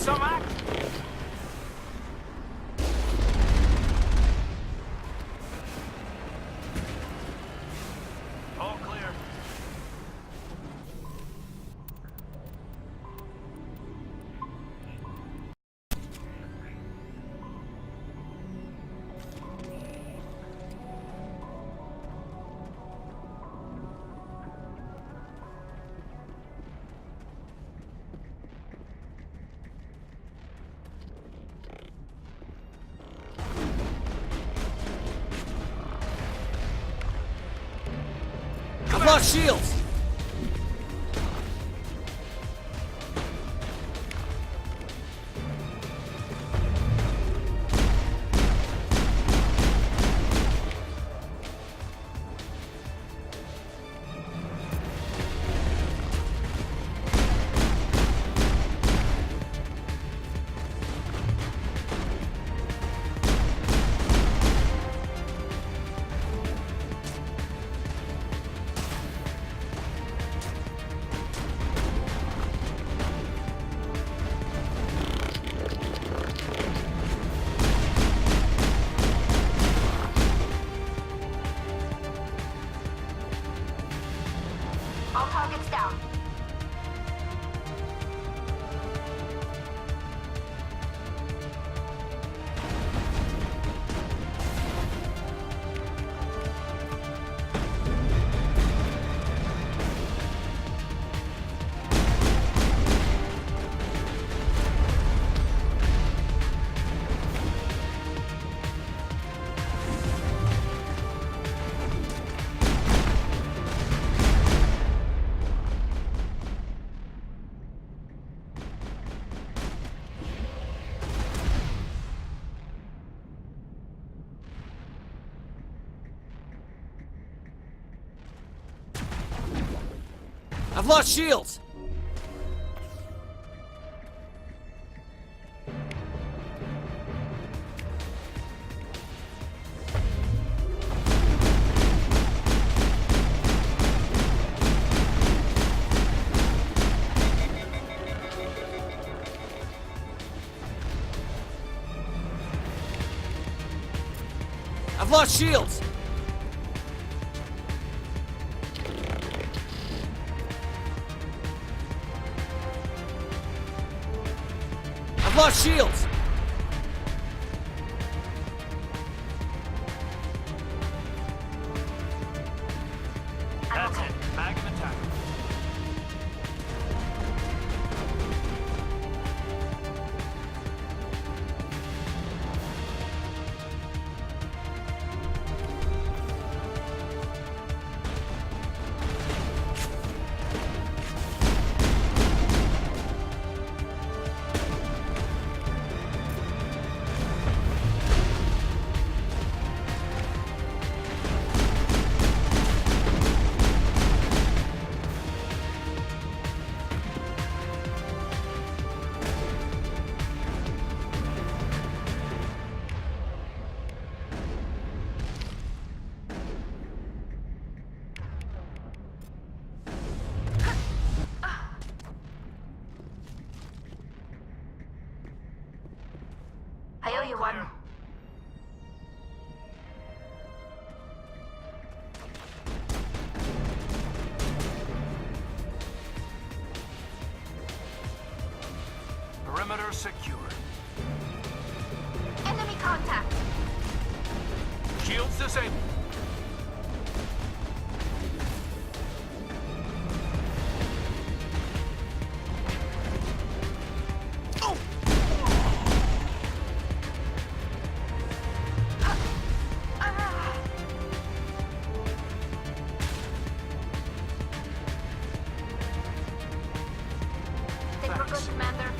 some act. All clear. I've lost shields! All targets down. I've lost shields! I've lost shields! I've lost shields! That's it. Mag and attack. I owe you one. Perimeter secured. Enemy contact. Shields disabled. Think we're good, Commander.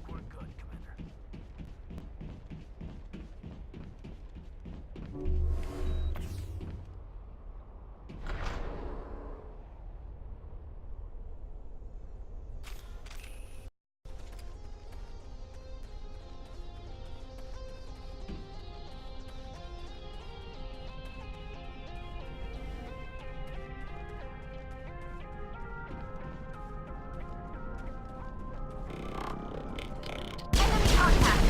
we're good, Commander. Enemy contact.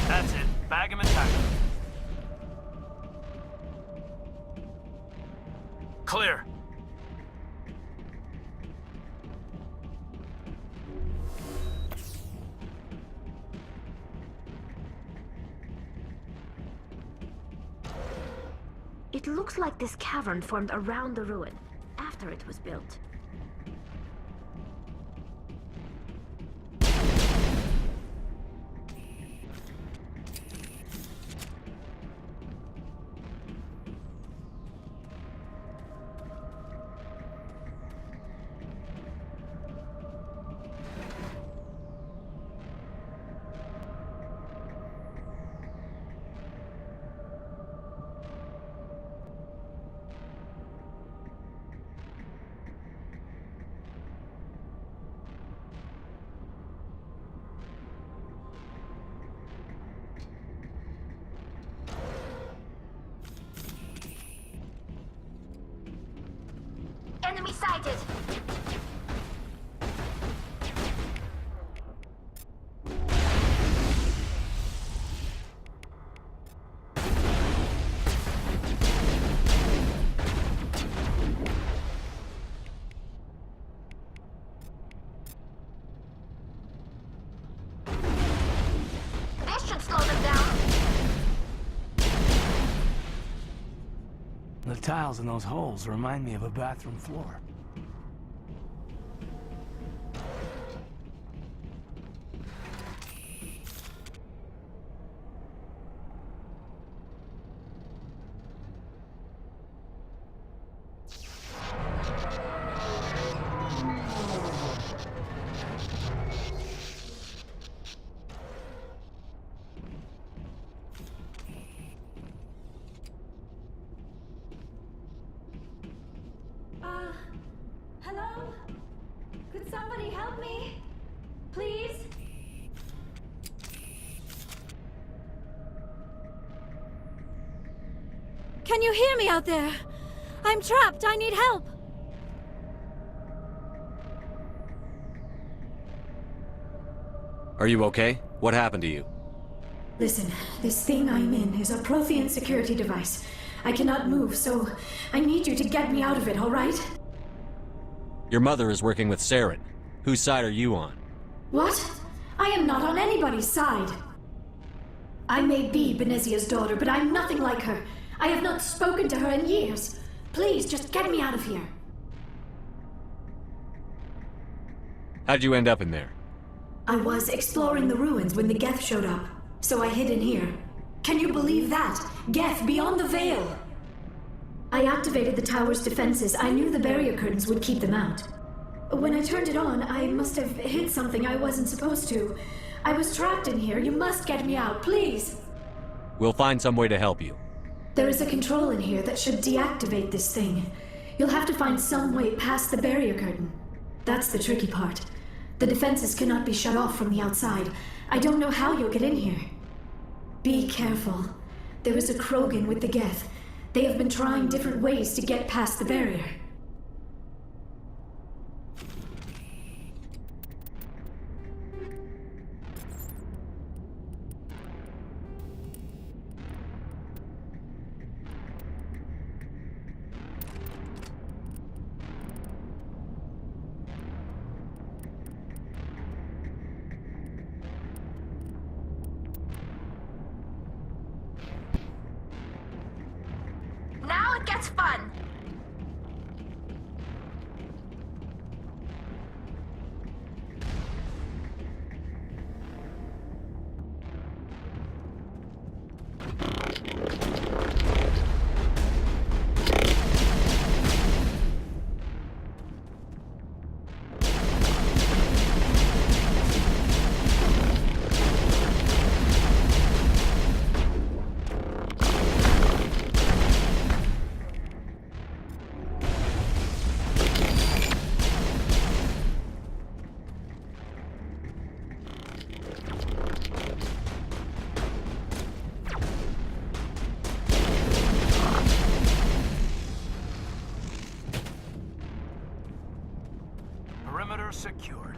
That's it. Bag him and tackle him. Clear. It looks like this cavern formed around the ruin after it was built. Enemy sighted! This should slow them down. The tiles in those holes remind me of a bathroom floor. Hello? Could somebody help me? Please? Can you hear me out there? I'm trapped. I need help. Are you okay? What happened to you? Listen, this thing I'm in is a Prothean security device. I cannot move, so I need you to get me out of it, all right? Your mother is working with Saren. Whose side are you on? What? I am not on anybody's side. I may be Benezia's daughter, but I'm nothing like her. I have not spoken to her in years. Please, just get me out of here. How'd you end up in there? I was exploring the ruins when the Geth showed up, so I hid in here. Can you believe that? Geth beyond the veil! I activated the tower's defenses. I knew the barrier curtains would keep them out. When I turned it on, I must have hit something I wasn't supposed to. I was trapped in here. You must get me out, please! We'll find some way to help you. There is a control in here that should deactivate this thing. You'll have to find some way past the barrier curtain. That's the tricky part. The defenses cannot be shut off from the outside. I don't know how you'll get in here. Be careful. There is a Krogan with the Geth. They have been trying different ways to get past the barrier. now it gets fun! Perimeter secured.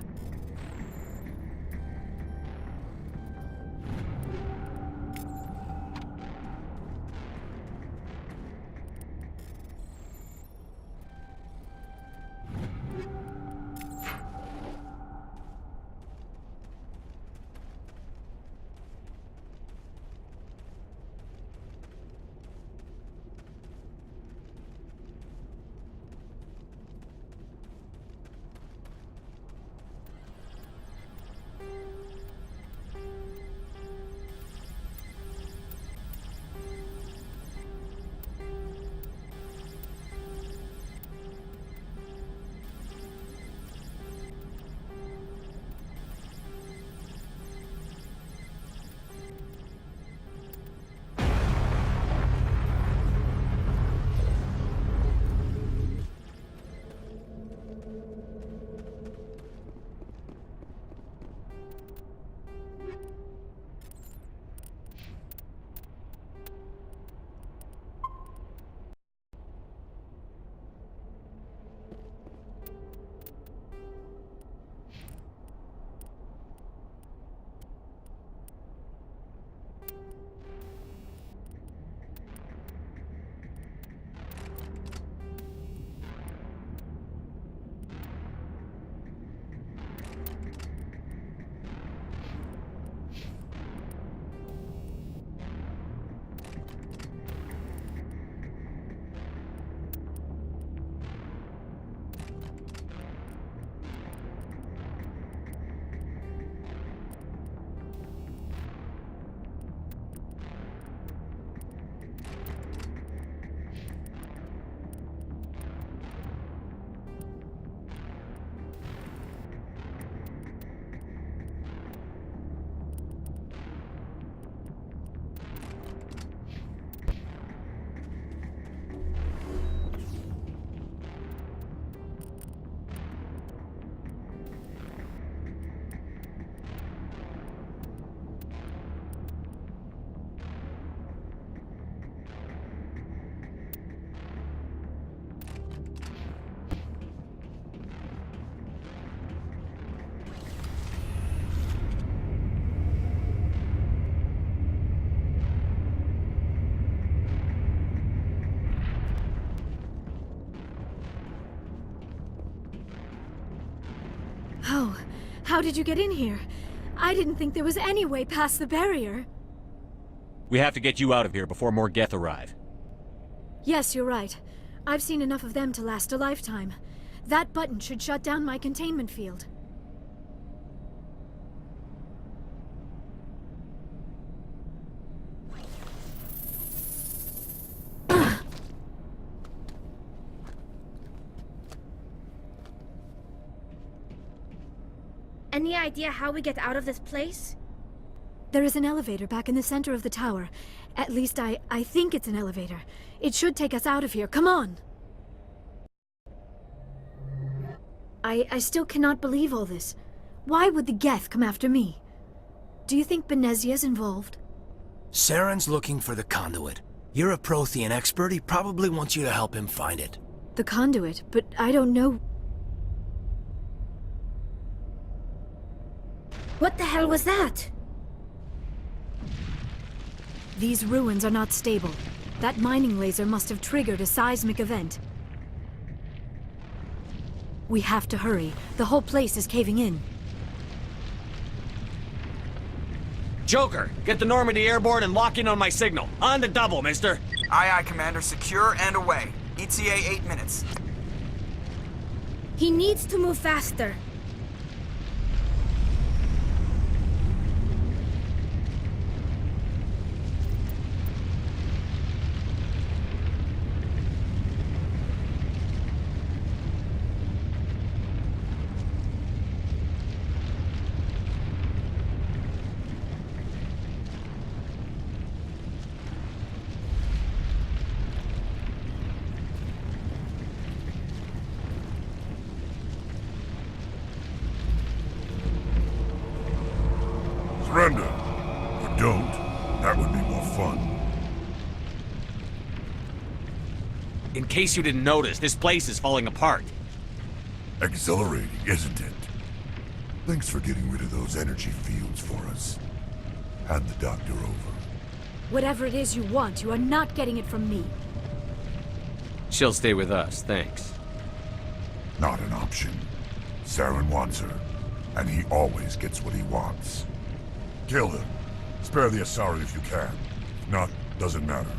Oh, how did you get in here? I didn't think there was any way past the barrier. We have to get you out of here before more Geth arrive. Yes, you're right. I've seen enough of them to last a lifetime. That button should shut down my containment field. Any idea how we get out of this place? There is an elevator back in the center of the tower. At least I think it's an elevator. It should take us out of here. Come on! I still cannot believe all this. Why would the Geth come after me? Do you think Benezia's involved? Saren's looking for the conduit. You're a Prothean expert. He probably wants you to help him find it. The conduit, but I don't know. What the hell was that? These ruins are not stable. That mining laser must have triggered a seismic event. We have to hurry. The whole place is caving in. Joker, get the Normandy airborne and lock in on my signal. On the double, mister. Aye, aye, Commander. Secure and away. ETA 8 minutes. He needs to move faster. Surrender. Or don't. That would be more fun. In case you didn't notice, this place is falling apart. Exhilarating, isn't it? Thanks for getting rid of those energy fields for us. Hand the doctor over. Whatever it is you want, you are not getting it from me. She'll stay with us, thanks. Not an option. Saren wants her, and he always gets what he wants. Kill him. Spare the Asari if you can. If not, doesn't matter.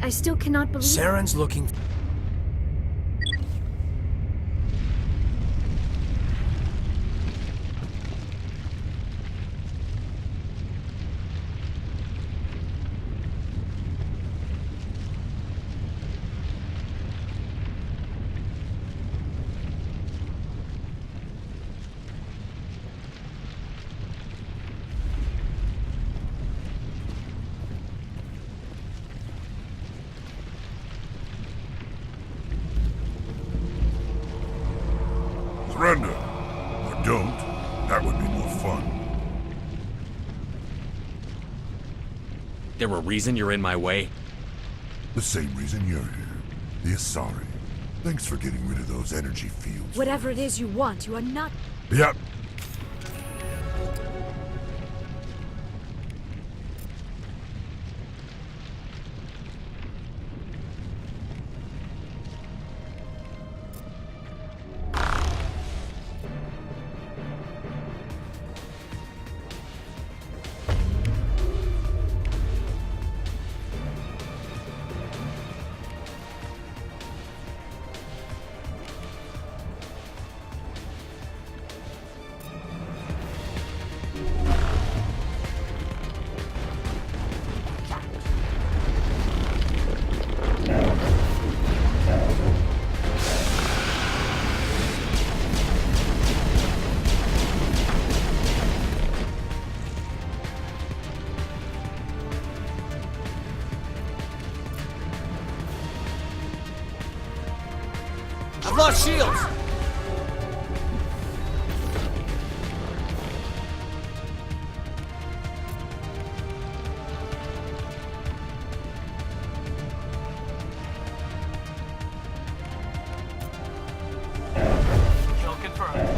I still cannot believe... Saren's looking... Surrender. Or don't. That would be more fun. There a reason you're in my way? The same reason you're here. The Asari. Thanks for getting rid of those energy fields. Whatever it is you want, you are not... Yep. I've lost shields! Kill confirmed.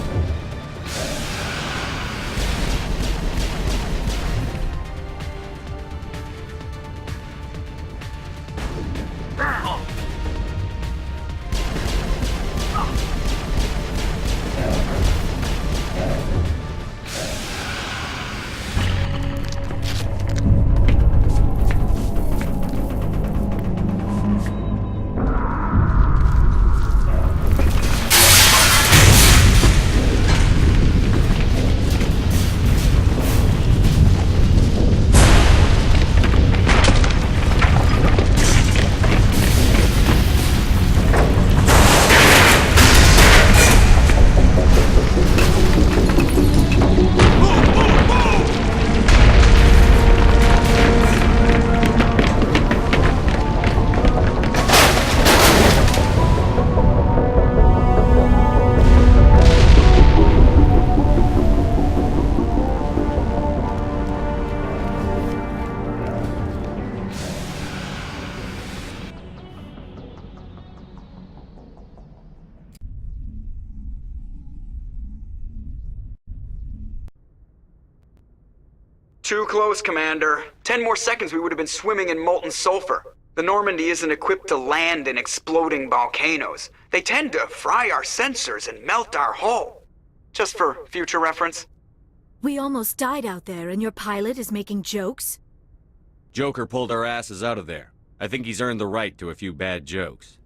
Too close, Commander. 10 more seconds we would have been swimming in molten sulfur. The Normandy isn't equipped to land in exploding volcanoes. They tend to fry our sensors and melt our hull. Just for future reference. We almost died out there, and your pilot is making jokes? Joker pulled our asses out of there. I think he's earned the right to a few bad jokes.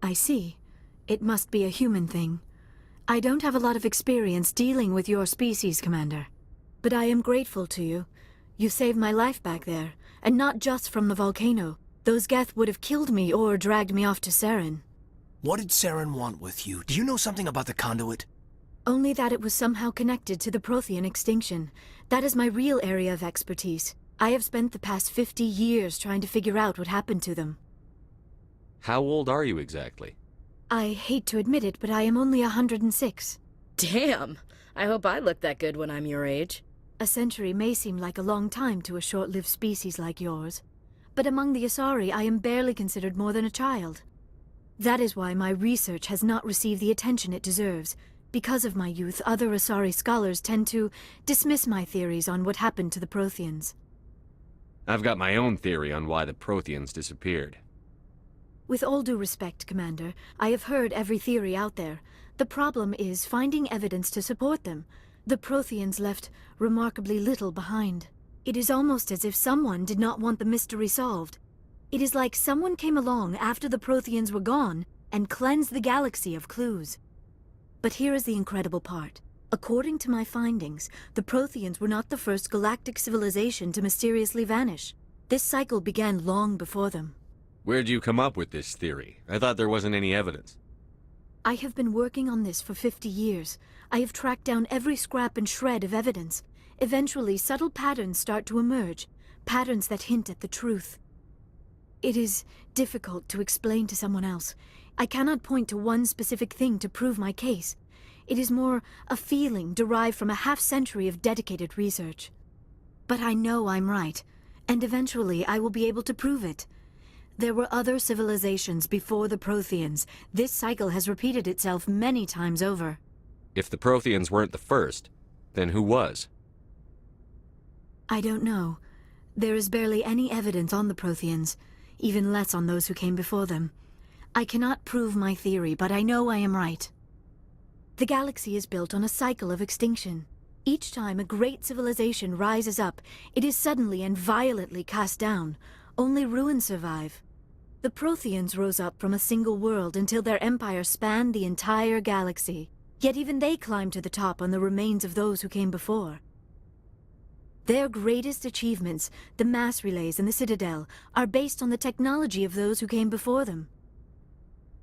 I see. It must be a human thing. I don't have a lot of experience dealing with your species, Commander. But I am grateful to you. You saved my life back there, and not just from the volcano. Those Geth would have killed me or dragged me off to Saren. What did Saren want with you? Do you know something about the conduit? Only that it was somehow connected to the Prothean extinction. That is my real area of expertise. I have spent the past 50 years trying to figure out what happened to them. How old are you exactly? I hate to admit it, but I am only 106. Damn! I hope I look that good when I'm your age. A century may seem like a long time to a short-lived species like yours, but among the Asari I am barely considered more than a child. That is why my research has not received the attention it deserves. Because of my youth, other Asari scholars tend to dismiss my theories on what happened to the Protheans. I've got my own theory on why the Protheans disappeared. With all due respect, Commander, I have heard every theory out there. The problem is finding evidence to support them. The Protheans left remarkably little behind. It is almost as if someone did not want the mystery solved. It is like someone came along after the Protheans were gone and cleansed the galaxy of clues. But here is the incredible part. According to my findings, the Protheans were not the first galactic civilization to mysteriously vanish. This cycle began long before them. Where'd you come up with this theory? I thought there wasn't any evidence. I have been working on this for 50 years. I have tracked down every scrap and shred of evidence. Eventually, subtle patterns start to emerge, patterns that hint at the truth. It is difficult to explain to someone else. I cannot point to one specific thing to prove my case. It is more a feeling derived from a half-century of dedicated research. But I know I'm right, and eventually I will be able to prove it. There were other civilizations before the Protheans. This cycle has repeated itself many times over. If the Protheans weren't the first, then who was? I don't know. There is barely any evidence on the Protheans, even less on those who came before them. I cannot prove my theory, but I know I am right. The galaxy is built on a cycle of extinction. Each time a great civilization rises up, it is suddenly and violently cast down. Only ruins survive. The Protheans rose up from a single world until their empire spanned the entire galaxy. Yet even they climbed to the top on the remains of those who came before. Their greatest achievements, the mass relays and the Citadel, are based on the technology of those who came before them.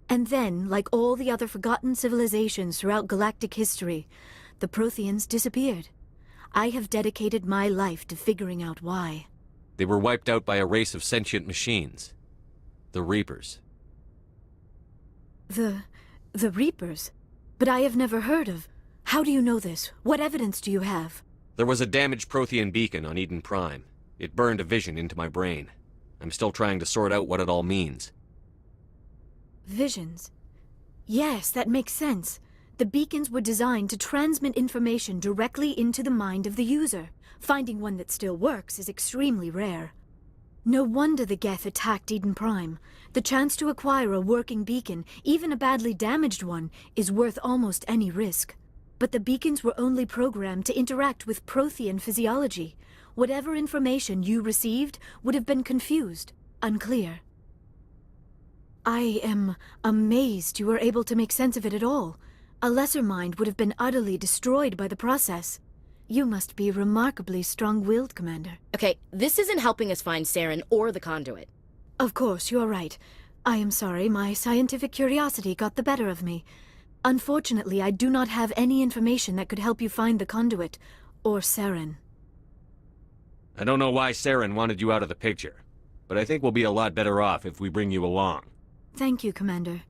And then, like all the other forgotten civilizations throughout galactic history, the Protheans disappeared. I have dedicated my life to figuring out why. They were wiped out by a race of sentient machines. The Reapers. The Reapers? But I have never heard of. How do you know this? What evidence do you have? There was a damaged Prothean beacon on Eden Prime. It burned a vision into my brain. I'm still trying to sort out what it all means. Visions. Yes, that makes sense. The beacons were designed to transmit information directly into the mind of the user. Finding one that still works is extremely rare. No wonder the Geth attacked Eden Prime. The chance to acquire a working beacon, even a badly damaged one, is worth almost any risk. But the beacons were only programmed to interact with Prothean physiology. Whatever information you received would have been confused, unclear. I am amazed you were able to make sense of it at all. A lesser mind would have been utterly destroyed by the process. You must be remarkably strong-willed, Commander. Okay, this isn't helping us find Saren or the conduit. Of course, you are right. I am sorry, my scientific curiosity got the better of me. Unfortunately, I do not have any information that could help you find the conduit, or Saren. I don't know why Saren wanted you out of the picture, but I think we'll be a lot better off if we bring you along. Thank you, Commander.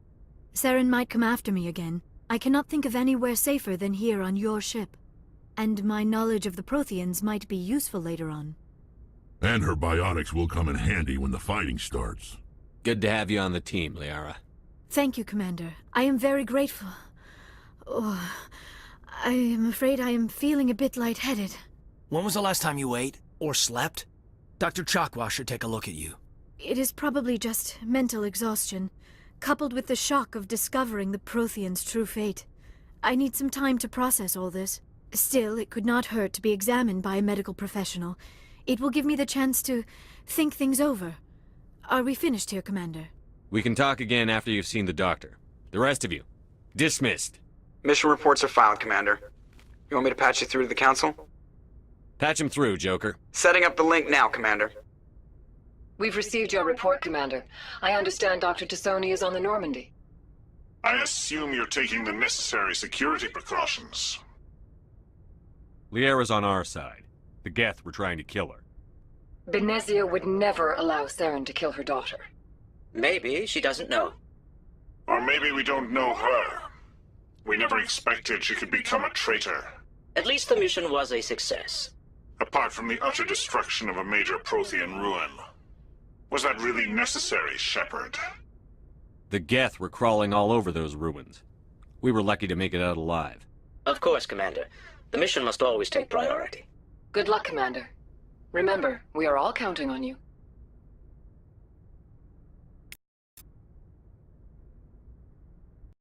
Saren might come after me again. I cannot think of anywhere safer than here on your ship. And my knowledge of the Protheans might be useful later on. And her biotics will come in handy when the fighting starts. Good to have you on the team, Liara. Thank you, Commander. I am very grateful. Oh, I am afraid I am feeling a bit lightheaded. When was the last time you ate? Or slept? Dr. Chakwa should take a look at you. It is probably just mental exhaustion, coupled with the shock of discovering the Prothean's true fate. I need some time to process all this. Still, it could not hurt to be examined by a medical professional. It will give me the chance to think things over. Are we finished here, Commander? We can talk again after you've seen the doctor. The rest of you, dismissed. Mission reports are filed, Commander. You want me to patch you through to the Council? Patch him through, Joker. Setting up the link now, Commander. We've received your report, Commander. I understand Dr. Tassoni is on the Normandy. I assume you're taking the necessary security precautions. Liara's on our side. The Geth were trying to kill her. Benezia would never allow Saren to kill her daughter. Maybe she doesn't know. Or maybe we don't know her. We never expected she could become a traitor. At least the mission was a success. Apart from the utter destruction of a major Prothean ruin. Was that really necessary, Shepard? The Geth were crawling all over those ruins. We were lucky to make it out alive. Of course, Commander. The mission must always take priority. Good luck, Commander. Remember, we are all counting on you.